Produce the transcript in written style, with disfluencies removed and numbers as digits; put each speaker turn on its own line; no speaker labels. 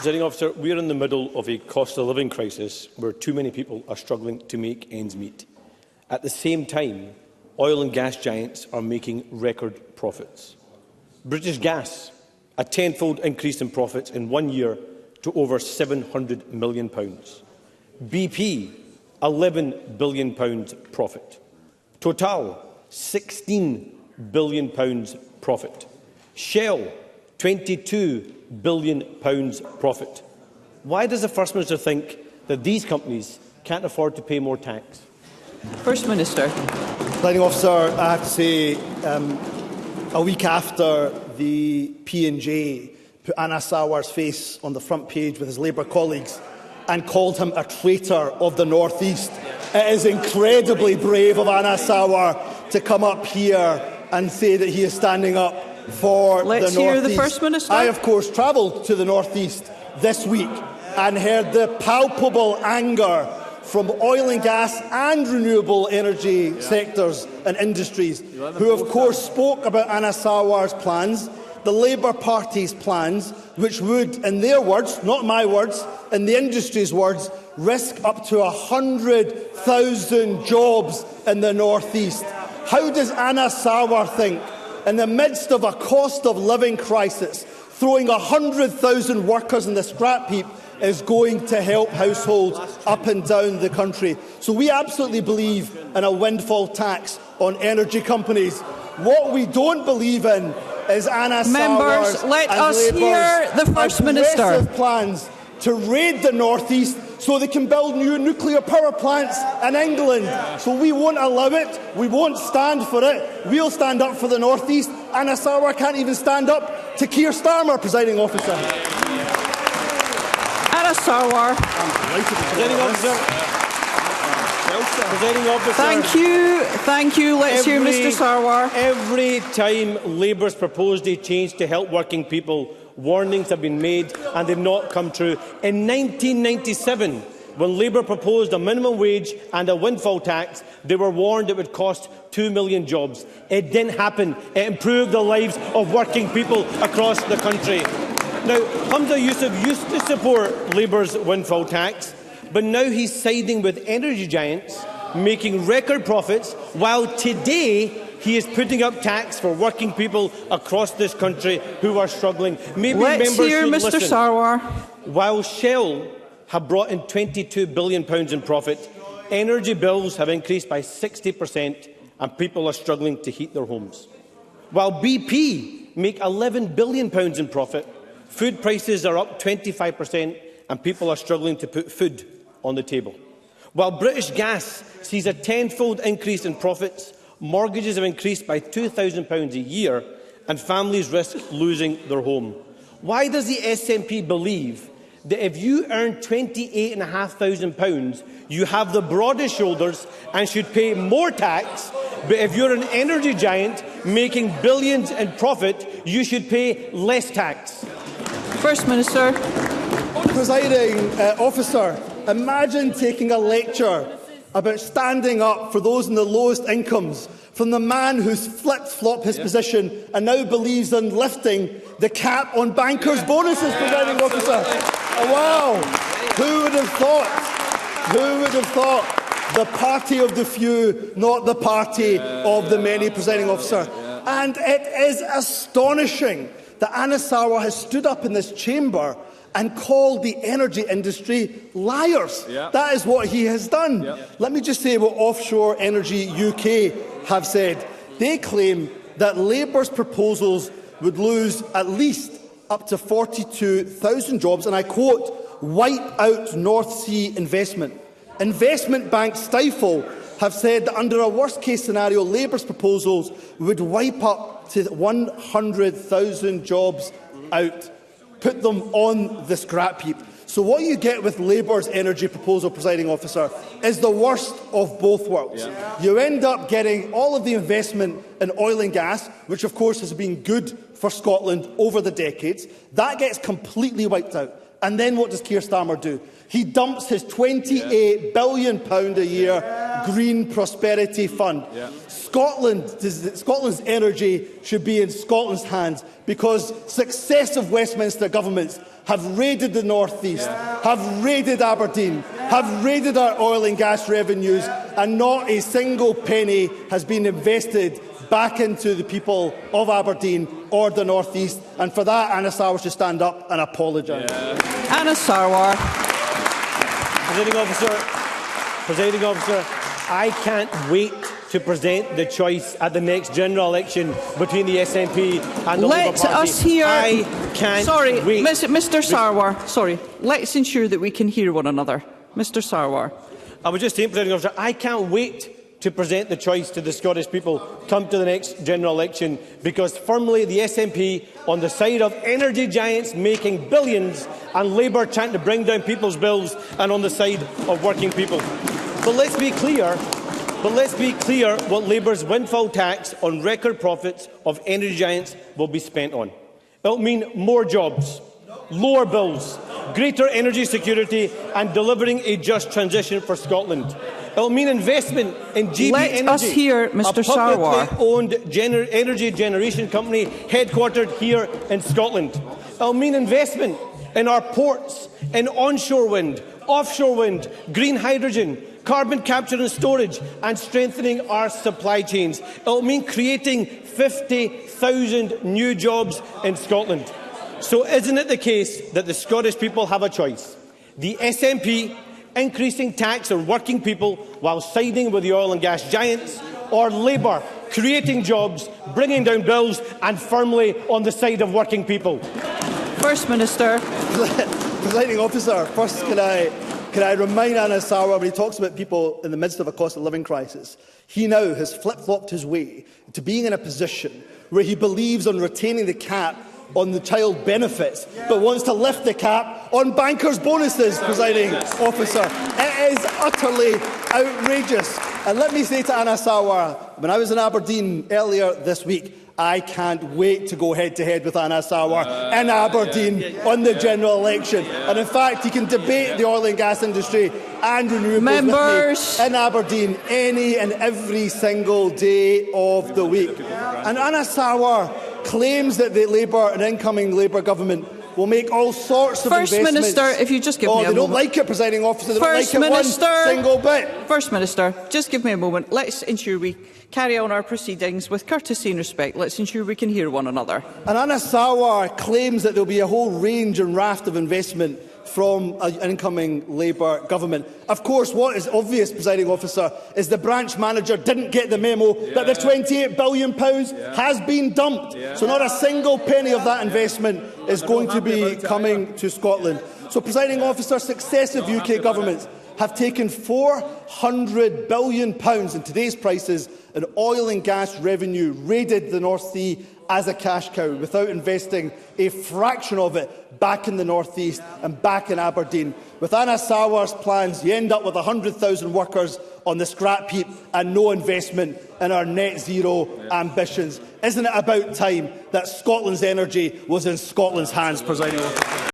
Presiding Officer, we are in the middle of a cost of living crisis where too many people are struggling to make ends meet. At the same time, oil and gas giants are making record profits. British Gas, a tenfold increase in profits in 1 year to over £700 million. BP, £11 billion profit. Total, £16 billion profit. Shell, £22 billion profit. Why does the First Minister think that these companies can't afford to pay more tax?
First Minister.
Presiding Officer, I have to say, a week after the P&J put Anas Sarwar's face on the front page with his Labour colleagues and called him a traitor of the North East, it is incredibly brave of Anas Sarwar to come up here and say that he is standing up for the North East.
Let's hear the First Minister.
I, of course, travelled to the North East this week and heard the palpable anger from oil and gas and renewable energy sectors and industries, who, of course, spoke about Anas Sarwar's plans, the Labour Party's plans, which would, in their words, not my words, in the industry's words, risk up to 100,000 jobs in the North East. How does Anas Sarwar think, in the midst of a cost of living crisis, throwing 100,000 workers in the scrap heap is going to help households up and down the country? So we absolutely believe in a windfall tax on energy companies. What we don't believe in is Anas Sarwar's and Labour's
hear the First Minister.
Aggressive plans to raid the North East so they can build new nuclear power plants in England. So we won't allow it. We won't stand for it. We'll stand up for the North East. Anas Sarwar can't even stand up to Keir Starmer, Presiding Officer.
Anas Sarwar.
Presiding Officer.
Thank you. Let's hear Mr Sarwar.
Every time Labour's proposed a change to help working people, warnings have been made and they've not come true. In 1997, when Labour proposed a minimum wage and a windfall tax, they were warned it would cost 2 million jobs. It didn't happen. It improved the lives of working people across the country. Now, Humza Yousaf used to support Labour's windfall tax, but now he's siding with energy giants, making record profits, while today he is putting up tax for working people across this country who are struggling. Maybe
Let's hear Mr Sarwar.
While Shell have brought in £22 billion in profit, energy bills have increased by 60% and people are struggling to heat their homes. While BP make £11 billion in profit, food prices are up 25% and people are struggling to put food on the table. While British Gas sees a tenfold increase in profits, mortgages have increased by £2,000 a year and families risk losing their home. Why does the SNP believe that if you earn £28,500, you have the broadest shoulders and should pay more tax, but if you're an energy giant making billions in profit, you should pay less tax?
First Minister.
Presiding Officer, imagine taking a lecture about standing up for those in the lowest incomes from the man who's flip-flopped his position and now believes in lifting the cap on bankers' bonuses, Presiding Officer. Oh, wow! Who would have thought? Who would have thought? The party of the few, not the party of the many, Presiding Officer. And it is astonishing that Anas Sarwar has stood up in this chamber and called the energy industry liars. That is what he has done. Let me just say what Offshore Energy UK have said. They claim that Labour's proposals would lose at least up to 42,000 jobs, and I quote, wipe out North Sea investment. Investment bank Stifel have said that under a worst-case scenario, Labour's proposals would wipe up to 100,000 jobs out. Put them on the scrap heap. So what you get with Labour's energy proposal, Presiding Officer, is the worst of both worlds. You end up getting all of the investment in oil and gas, which of course has been good for Scotland over the decades. That gets completely wiped out. And then what does Keir Starmer do? He dumps his £28 billion a year Green Prosperity Fund. Yeah. Scotland's energy should be in Scotland's hands, because successive Westminster governments have raided the North East, have raided Aberdeen, have raided our oil and gas revenues, and not a single penny has been invested back into the people of Aberdeen or the North East. And for that, Anas Sarwar should stand up and apologise.
Anas Sarwar.
Presiding officer, I can't wait to present the choice at the next general election between the SNP and the Labour Party.
Let us hear.
I can't wait.
Mr. Sarwar. Sorry. Let's ensure that we can hear one another. Mr. Sarwar.
I was just saying, Presiding Officer, I can't wait to present the choice to the Scottish people come to the next general election, because firmly the SNP on the side of energy giants making billions and Labour trying to bring down people's bills and on the side of working people. But let's be clear what Labour's windfall tax on record profits of energy giants will be spent on. It will mean more jobs, lower bills, greater energy security and delivering a just transition for Scotland. It will mean investment in GB Energy,
Let us hear Mr. Sarwar.
A publicly owned energy generation company headquartered here in Scotland. It will mean investment in our ports, in onshore wind, offshore wind, green hydrogen, carbon capture and storage, and strengthening our supply chains. It will mean creating 50,000 new jobs in Scotland. So isn't it the case that the Scottish people have a choice? The SNP increasing tax on working people while siding with the oil and gas giants, or Labour creating jobs, bringing down bills and firmly on the side of working people?
First Minister.
Presiding officer, first can I remind Anas Sarwar, when he talks about people in the midst of a cost of living crisis, he now has flip-flopped his way to being in a position where he believes on retaining the cap on the child benefits, but wants to lift the cap on bankers' bonuses, presiding officer. It is utterly outrageous. And let me say to Anas Sarwar, when I was in Aberdeen earlier this week, I can't wait to go head-to-head with Anas Sarwar in Aberdeen on the general election. And in fact, he can debate the oil and gas industry and renewables with me in Aberdeen any and every single day of the week. And Anas Sarwar claims that the Labour and incoming Labour government will make all sorts of investments.
First Minister, if you just give me a moment.
They don't like it, presiding officer. They don't like it one single bit.
First Minister, just give me a moment. Let's ensure we carry on our proceedings with courtesy and respect. Let's ensure we can hear one another.
And Anas Sarwar claims that there will be a whole range and raft of investment from an incoming Labour government. Of course, what is obvious, presiding officer, is the branch manager didn't get the memo that the £28 billion has been dumped. So not a single penny of that investment is going to be coming to Scotland. So, presiding officer, successive UK governments have taken £400 billion in today's prices in oil and gas revenue, raided the North Sea as a cash cow without investing a fraction of it back in the North East and back in Aberdeen. With Anas Sarwar's plans, you end up with 100,000 workers on the scrap heap and no investment in our net zero ambitions. Isn't it about time that Scotland's energy was in Scotland's hands, presiding officer?